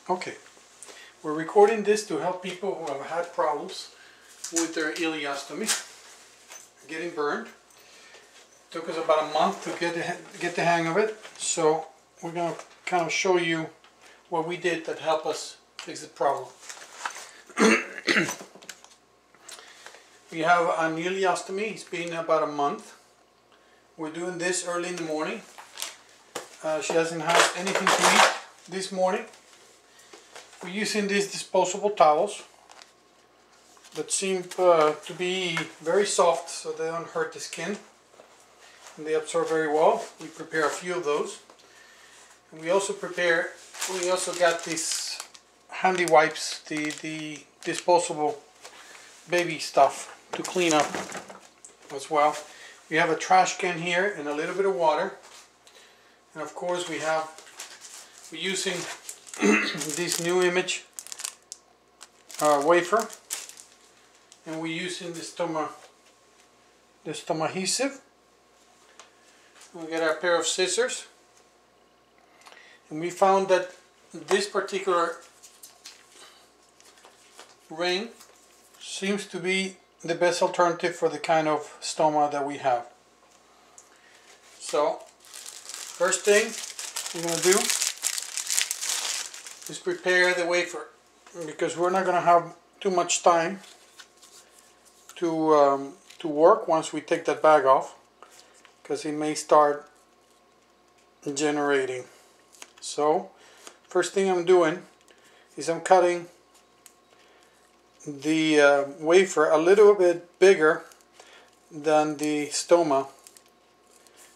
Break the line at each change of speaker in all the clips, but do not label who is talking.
Okay, we're recording this to help people who have had problems with their ileostomy, getting burned. Took us about a month to get the hang of it, so we're going to kind of show you what we did that helped us fix the problem. We have an ileostomy. It's been about a month. We're doing this early in the morning. She hasn't had anything to eat this morning. We're using these disposable towels that seem to be very soft, so they don't hurt the skin, and they absorb very well. We prepare a few of those, and we also got these handy wipes, the disposable baby stuff to clean up as well. We have a trash can here and a little bit of water, and of course we're using this new image wafer, and we're using the stoma adhesive. We get our pair of scissors, and we found that this particular ring seems to be the best alternative for the kind of stoma that we have. So first thing we're going to do is prepare the wafer, because we're not going to have too much time to work once we take that bag off, because it may start generating. So first thing I'm doing is I'm cutting the wafer a little bit bigger than the stoma,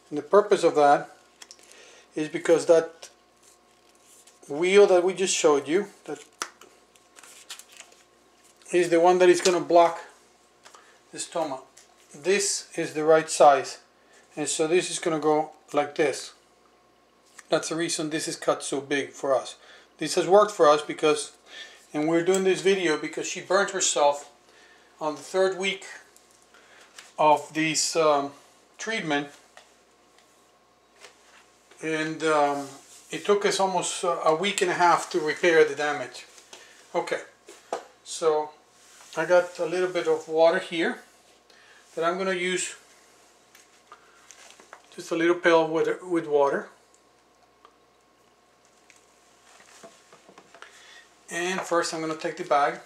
and the purpose of that is because that wheel that we just showed you, that is the one that is going to block the stoma. This is the right size, and so this is going to go like this. That's the reason this is cut so big for us. This has worked for us because, and we're doing this video because she burned herself on the 3rd week of this treatment, and it took us almost a week and a half to repair the damage. Okay, so I got a little bit of water here that I'm going to use, just a little pail with water. And first I'm going to take the bag,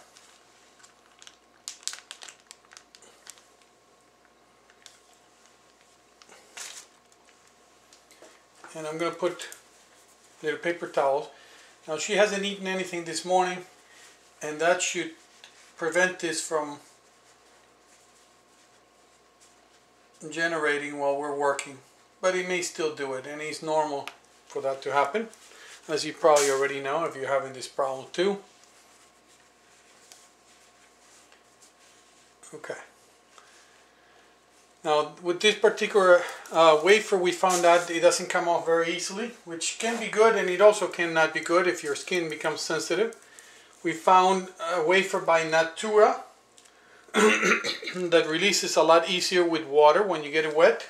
and I'm going to put little paper towels. Now she hasn't eaten anything this morning, and that should prevent this from generating while we're working, but it may still do it, and it's normal for that to happen, as you probably already know if you're having this problem too. Okay. Now with this particular wafer, we found out it doesn't come off very easily, which can be good, and it also cannot be good if your skin becomes sensitive. We found a wafer by Natura that releases a lot easier with water when you get it wet,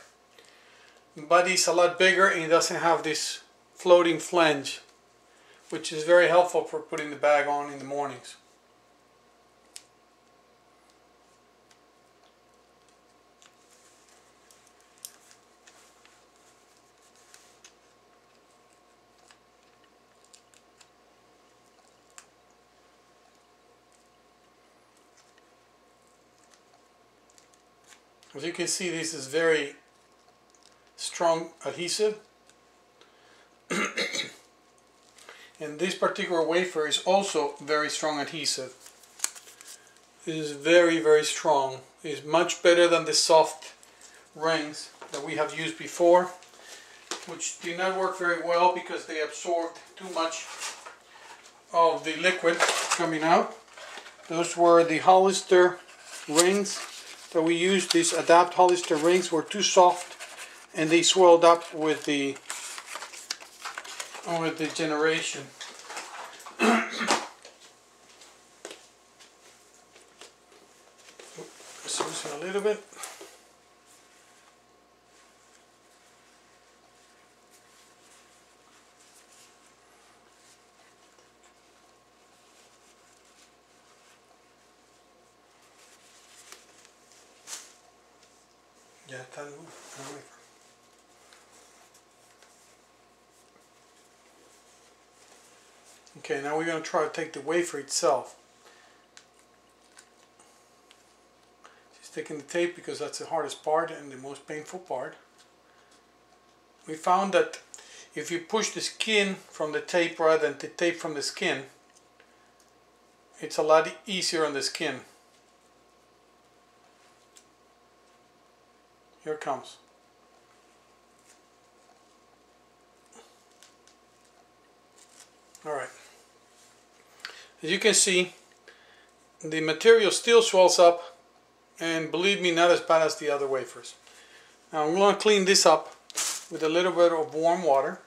but it's a lot bigger and it doesn't have this floating flange, which is very helpful for putting the bag on in the mornings. As you can see, this is very strong adhesive. And this particular wafer is also very strong adhesive. It is very, very strong. It is much better than the soft rings that we have used before, which did not work very well because they absorbed too much of the liquid coming out. Those were the Hollister rings that we used. These Adapt Hollister rings were too soft, and they swelled up with the generation. Let's use a little bit. Ya está el wafer. Okay, now we're going to try to take the wafer itself. Just taking the tape because that's the hardest part and the most painful part. We found that if you push the skin from the tape rather than the tape from the skin, it's a lot easier on the skin. Here it comes. Alright. As you can see, the material still swells up, and believe me, not as bad as the other wafers. Now I'm going to clean this up with a little bit of warm water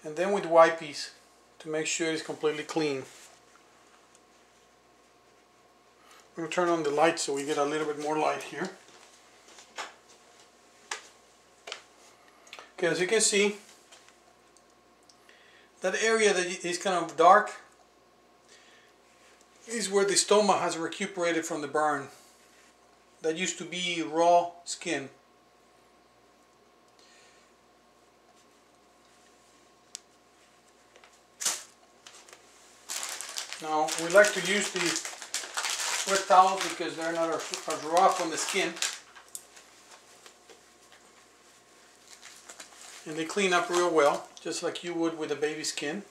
and then with wipes to make sure it's completely clean. I'm going to turn on the light so we get a little bit more light here. Okay, as you can see, that area that is kind of dark is where the stoma has recuperated from the burn. That used to be raw skin. Now we like to use the wet towels because they're not as rough on the skin. And they clean up real well, just like you would with a baby skin.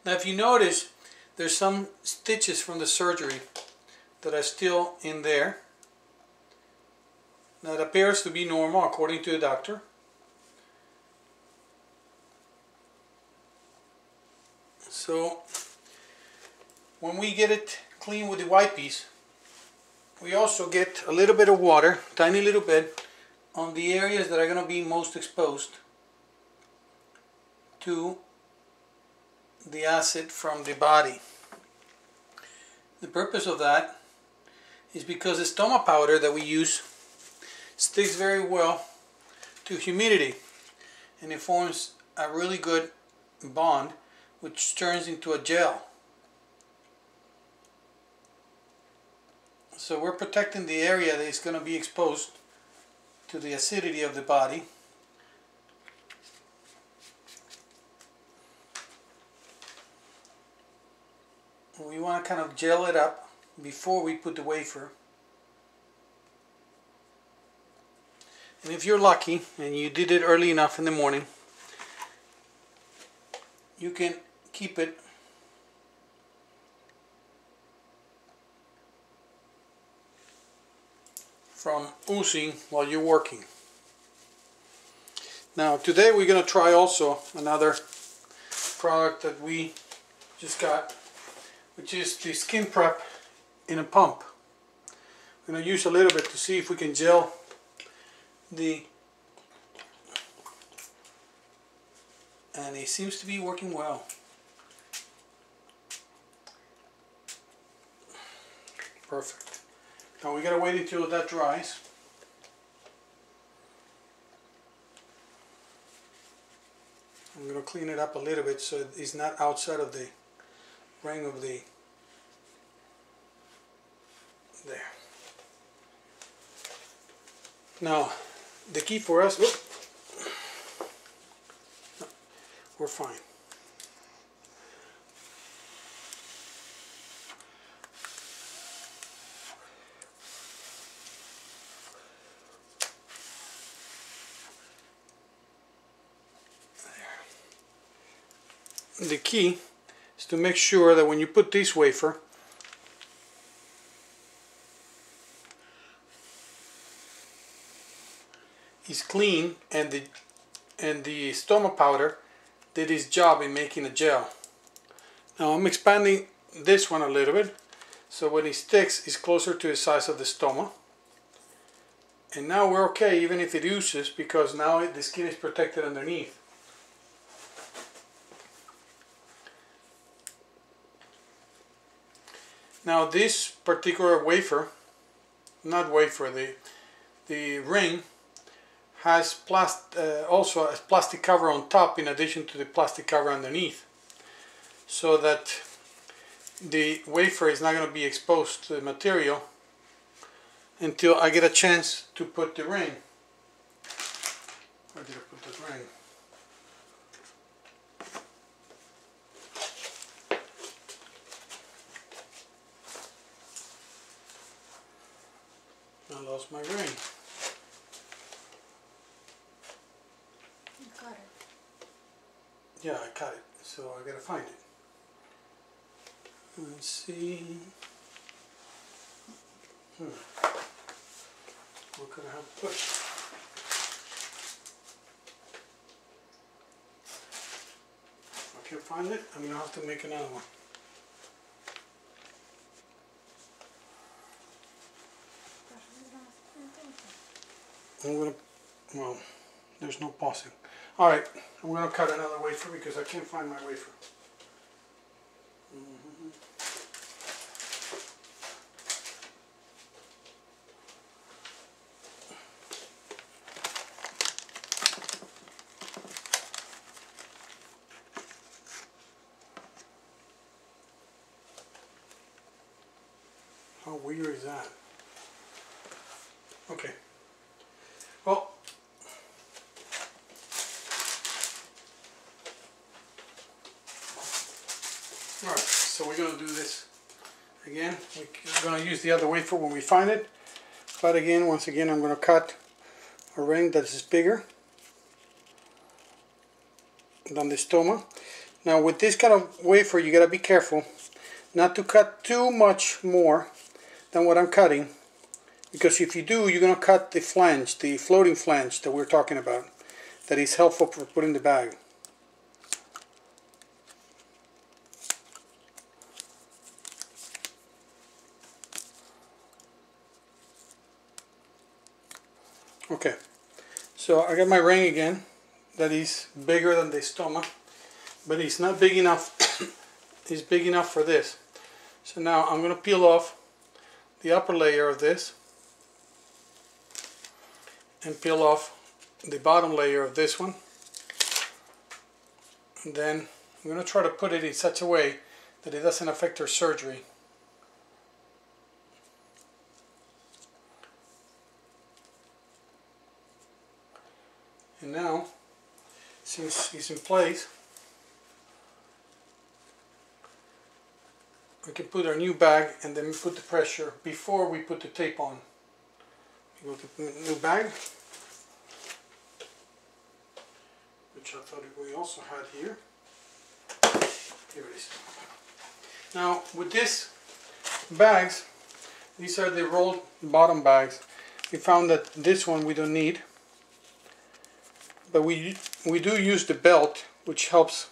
Now if you notice, there's some stitches from the surgery that are still in there. That appears to be normal according to the doctor. So when we get it clean with the wipes, we also get a little bit of water, tiny little bit, on the areas that are going to be most exposed to the acid from the body. The purpose of that is because the stoma powder that we use sticks very well to humidity, and it forms a really good bond which turns into a gel. So we're protecting the area that is going to be exposed to the acidity of the body. We want to kind of gel it up before we put the wafer. And if you're lucky and you did it early enough in the morning, you can keep it from oozing while you're working. Now today we're going to try also another product that we just got, which is the skin prep in a pump. I'm going to use a little bit to see if we can gel the, and it seems to be working well. Perfect. Now we gotta wait until that dries. I'm gonna clean it up a little bit so it's not outside of the ring of the, there. Now the key for us, we're fine. The key is to make sure that when you put this wafer, it's clean and the stoma powder did its job in making a gel. Now I'm expanding this one a little bit so when it sticks it's closer to the size of the stoma. And now we're okay even if it oozes, because now the skin is protected underneath. Now this particular wafer, not wafer, the ring has also a plastic cover on top in addition to the plastic cover underneath, so that the wafer is not going to be exposed to the material until I get a chance to put the ring. Where did I put the ring? I lost my ring.
You got it.
Yeah, I got it, so I gotta find it. Let's see. What could I have put? If I can't find it, I'm gonna have to make another one. Well, there's no pausing. Alright, I'm gonna cut another wafer because I can't find my wafer. How weird is that? Okay. Well, alright, so we're going to do this again. We're going to use the other wafer when we find it. But again, once again, I'm going to cut a ring that is bigger than the stoma. Now with this kind of wafer, you got to be careful not to cut too much more than what I'm cutting. Because if you do, you're going to cut the flange, the floating flange that we're talking about. That is helpful for putting the bag. Okay, so I got my ring again. That is bigger than the stoma. But it's not big enough. It's big enough for this. So now I'm going to peel off the upper layer of this. And peel off the bottom layer of this one, and then I'm going to try to put it in such a way that it doesn't affect our surgery. And now, since it's in place, we can put our new bag and then we put the pressure before we put the tape on. Go to the new bag, which I thought we also had here. Here it is. Now with this bags, these are the rolled bottom bags. We found that this one we don't need, but we do use the belt, which helps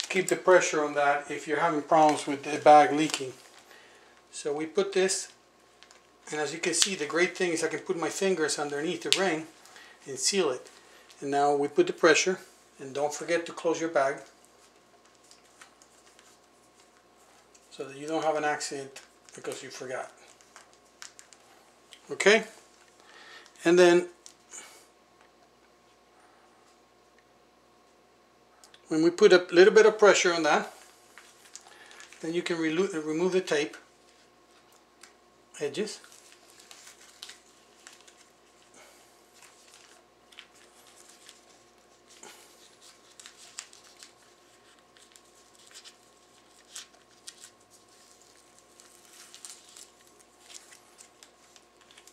keep the pressure on that if you're having problems with the bag leaking. So we put this, and as you can see, the great thing is I can put my fingers underneath the ring and seal it. And now we put the pressure, and don't forget to close your bag so that you don't have an accident because you forgot. Okay? And then when we put a little bit of pressure on that, then you can remove the tape edges.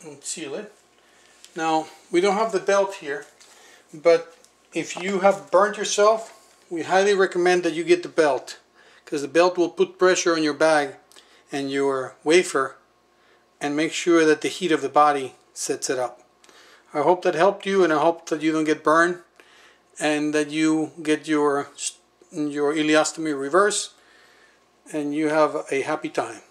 And seal it. Now we don't have the belt here, but if you have burnt yourself, we highly recommend that you get the belt, because the belt will put pressure on your bag and your wafer and make sure that the heat of the body sets it up. I hope that helped you, and I hope that you don't get burned and that you get your ileostomy reverse and you have a happy time.